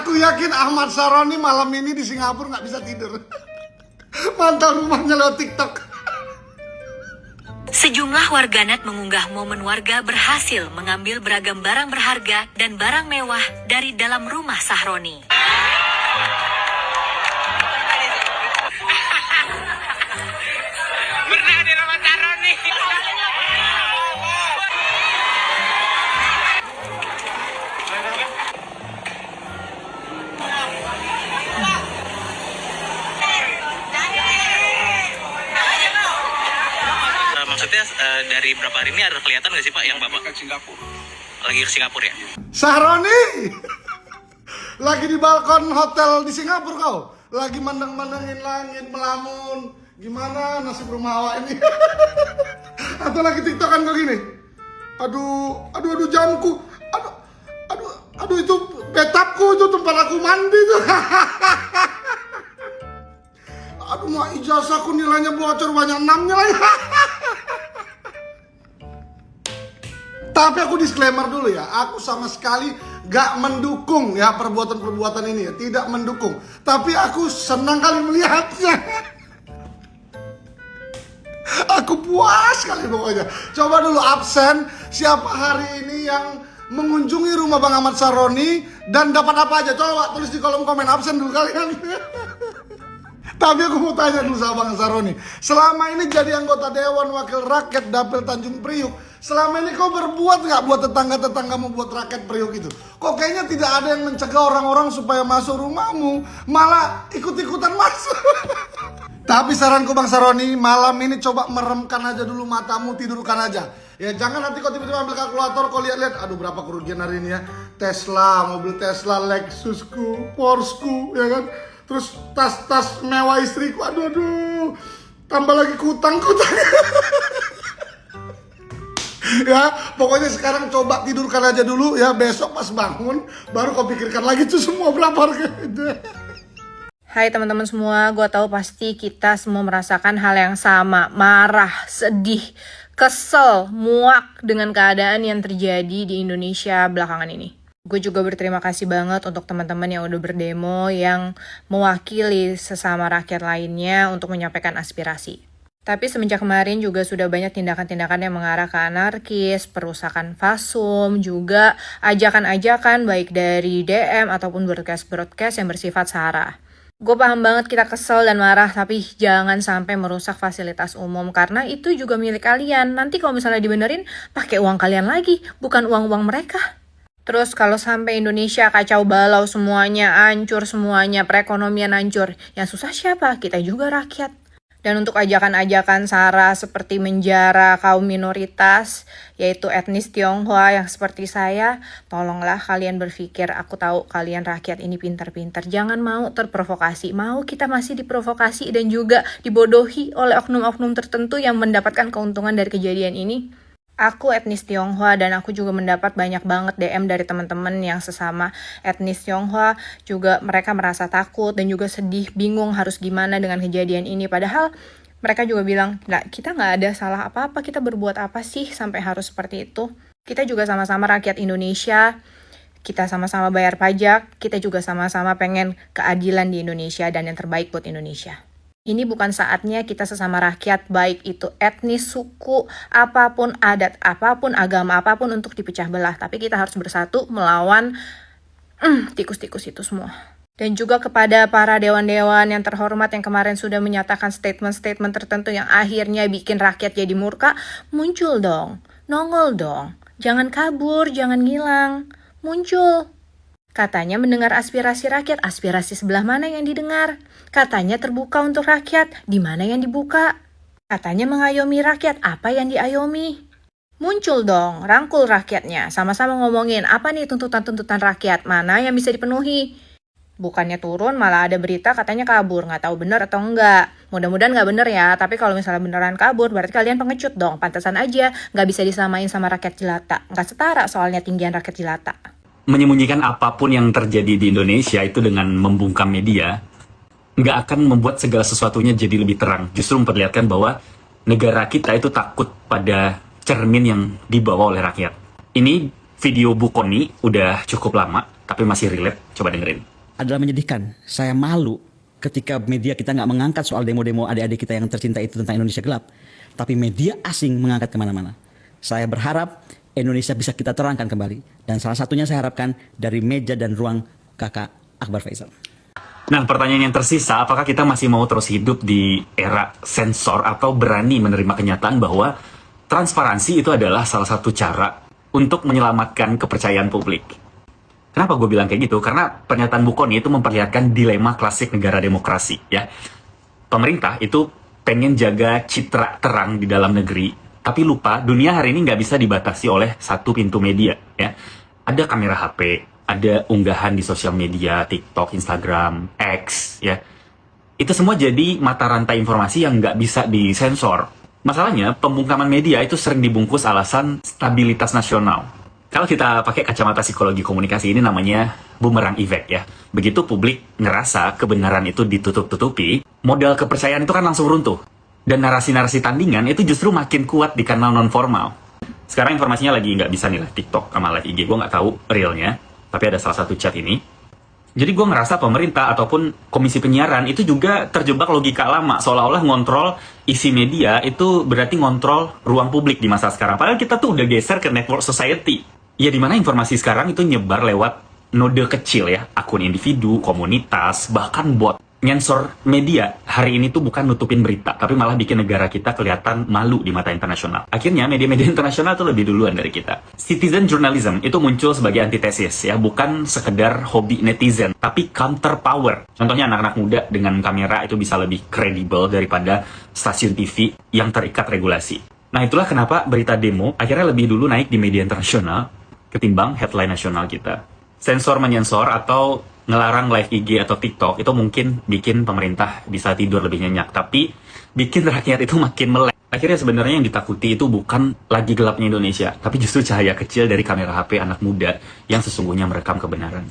Aku yakin Ahmad Saroni malam ini di Singapura nggak bisa tidur. Mantau rumahnya lewat TikTok. Sejumlah warganet mengunggah momen warga berhasil mengambil beragam barang berharga dan barang mewah dari dalam rumah Sahroni. Pernah di rumah Sahroni. Maksudnya dari berapa hari ini ada kelihatan nggak sih Pak yang Bapak ke Singapura? Lagi ke Singapura ya? Sahroni lagi di balkon hotel di Singapura kau. Lagi mandang-mandangin langit, melamun. Gimana nasib rumah awak ini? Atau lagi tiktokan kau gini? Aduh jamku. Aduh itu betapku, itu tempat aku mandi tuh. Aduh mau ijazahku nilainya bocor banyak 6-nya lagi. Tapi aku disclaimer dulu ya, aku sama sekali gak mendukung ya perbuatan-perbuatan ini ya, tidak mendukung. Tapi aku senang kali melihatnya. Aku puas sekali pokoknya. Coba dulu absen, siapa hari ini yang mengunjungi rumah Bang Ahmad Saroni dan dapat apa aja? Coba tulis di kolom komen, absen dulu kalian. Tapi aku mau tanya dulu sama Bang Saroni, selama ini jadi anggota Dewan Wakil Rakyat Dapil Tanjung Priuk, selama ini kau berbuat nggak buat tetangga-tetanggamu, buat rakyat Priuk itu? Kok kayaknya tidak ada yang mencegah orang-orang supaya masuk rumahmu, malah ikut-ikutan masuk. Tapi saranku Bang Saroni, malam ini coba meremkan aja dulu matamu, tidurkan aja. Ya jangan nanti kau tiba-tiba ambil kalkulator, kau lihat-lihat, aduh berapa kerugian hari ini ya. Tesla, mobil Tesla, Lexusku, Porsche-ku, ya kan. Terus tas-tas mewah istriku, aduh. Tambah lagi kutang-kutang. Ya, pokoknya sekarang coba tidurkan aja dulu ya, besok pas bangun baru kau pikirkan lagi tuh semua berapa harganya. Hai teman-teman semua, gue tahu pasti kita semua merasakan hal yang sama, marah, sedih, kesel, muak dengan keadaan yang terjadi di Indonesia belakangan ini. Gue juga berterima kasih banget untuk teman-teman yang udah berdemo, yang mewakili sesama rakyat lainnya untuk menyampaikan aspirasi. Tapi semenjak kemarin juga sudah banyak tindakan-tindakan yang mengarah ke anarkis, perusakan fasum, juga ajakan-ajakan baik dari DM ataupun broadcast-broadcast yang bersifat sara. Gue paham banget kita kesel dan marah, tapi jangan sampai merusak fasilitas umum karena itu juga milik kalian. Nanti kalau misalnya dibenerin, pakai uang kalian lagi, bukan uang-uang mereka. Terus kalau sampai Indonesia kacau balau semuanya, hancur semuanya, perekonomian hancur, yang susah siapa? Kita juga rakyat. Dan untuk ajakan-ajakan sara seperti menjara kaum minoritas, yaitu etnis Tionghoa yang seperti saya, tolonglah kalian berpikir, aku tahu kalian rakyat ini pintar-pintar, jangan mau terprovokasi, mau kita masih diprovokasi dan juga dibodohi oleh oknum-oknum tertentu yang mendapatkan keuntungan dari kejadian ini. Aku etnis Tionghoa dan aku juga mendapat banyak banget DM dari teman-teman yang sesama etnis Tionghoa. Juga mereka merasa takut dan juga sedih, bingung harus gimana dengan kejadian ini. Padahal mereka juga bilang, kita nggak ada salah apa-apa, kita berbuat apa sih sampai harus seperti itu. Kita juga sama-sama rakyat Indonesia, kita sama-sama bayar pajak, kita juga sama-sama pengen keadilan di Indonesia dan yang terbaik buat Indonesia. Ini bukan saatnya kita sesama rakyat, baik itu etnis, suku, apapun, adat, apapun, agama, apapun untuk dipecah belah. Tapi kita harus bersatu melawan tikus-tikus itu semua. Dan juga kepada para dewan-dewan yang terhormat yang kemarin sudah menyatakan statement-statement tertentu yang akhirnya bikin rakyat jadi murka, muncul dong, nongol dong. Jangan kabur, jangan ngilang, muncul. Katanya mendengar aspirasi rakyat, aspirasi sebelah mana yang didengar? Katanya terbuka untuk rakyat, di mana yang dibuka? Katanya mengayomi rakyat, apa yang diayomi? Muncul dong, rangkul rakyatnya, sama-sama ngomongin apa nih tuntutan-tuntutan rakyat, mana yang bisa dipenuhi? Bukannya turun, malah ada berita katanya kabur, nggak tahu bener atau enggak. Mudah-mudahan nggak bener ya, tapi kalau misalnya beneran kabur, berarti kalian pengecut dong, pantesan aja nggak bisa disamain sama rakyat jelata. Nggak setara soalnya tinggian rakyat jelata. Menyembunyikan apapun yang terjadi di Indonesia itu dengan membungkam media nggak akan membuat segala sesuatunya jadi lebih terang. Justru memperlihatkan bahwa negara kita itu takut pada cermin yang dibawa oleh rakyat. Ini video Bu Koni udah cukup lama. tapi masih relate. Coba dengerin. Adalah menyedihkan. Saya malu ketika media kita nggak mengangkat soal demo-demo adik-adik kita yang tercinta itu tentang Indonesia gelap. Tapi media asing mengangkat kemana-mana. Saya berharap Indonesia bisa kita terangkan kembali. Dan salah satunya saya harapkan dari meja dan ruang kakak Akbar Faisal. Nah, pertanyaan yang tersisa, apakah kita masih mau terus hidup di era sensor atau berani menerima kenyataan bahwa transparansi itu adalah salah satu cara untuk menyelamatkan kepercayaan publik? Kenapa gue bilang kayak gitu? Karena pernyataan Bu Kony itu memperlihatkan dilema klasik negara demokrasi, ya. Pemerintah itu pengen jaga citra terang di dalam negeri, tapi lupa dunia hari ini nggak bisa dibatasi oleh satu pintu media, ya. Ada kamera HP, ada unggahan di sosial media, TikTok, Instagram, X, ya. Itu semua jadi mata rantai informasi yang nggak bisa disensor. Masalahnya, pembungkaman media itu sering dibungkus alasan stabilitas nasional. Kalau kita pakai kacamata psikologi komunikasi, ini namanya boomerang effect, ya. Begitu publik ngerasa kebenaran itu ditutup-tutupi, modal kepercayaan itu kan langsung runtuh. Dan narasi-narasi tandingan itu justru makin kuat di kanal non-formal. Sekarang informasinya lagi nggak bisa nih TikTok sama live IG, gue nggak tahu realnya. Tapi ada salah satu chat ini. Jadi gue ngerasa pemerintah ataupun komisi penyiaran itu juga terjebak logika lama. Seolah-olah ngontrol isi media itu berarti ngontrol ruang publik di masa sekarang. Padahal kita tuh udah geser ke network society. Ya dimana informasi sekarang itu nyebar lewat node kecil ya. Akun individu, komunitas, bahkan bot. Nyensor media hari ini tuh bukan nutupin berita, tapi malah bikin negara kita kelihatan malu di mata internasional. Akhirnya media-media internasional tuh lebih duluan dari kita. Citizen journalism itu muncul sebagai antitesis ya, bukan sekedar hobi netizen, tapi counter power. Contohnya anak-anak muda dengan kamera itu bisa lebih kredibel daripada stasiun TV yang terikat regulasi. Nah itulah kenapa berita demo akhirnya lebih dulu naik di media internasional ketimbang headline nasional kita. Sensor menyensor atau ngelarang live IG atau TikTok itu mungkin bikin pemerintah bisa tidur lebih nyenyak, tapi bikin rakyat itu makin melek. Akhirnya sebenarnya yang ditakuti itu bukan lagi gelapnya Indonesia, tapi justru cahaya kecil dari kamera HP anak muda yang sesungguhnya merekam kebenaran.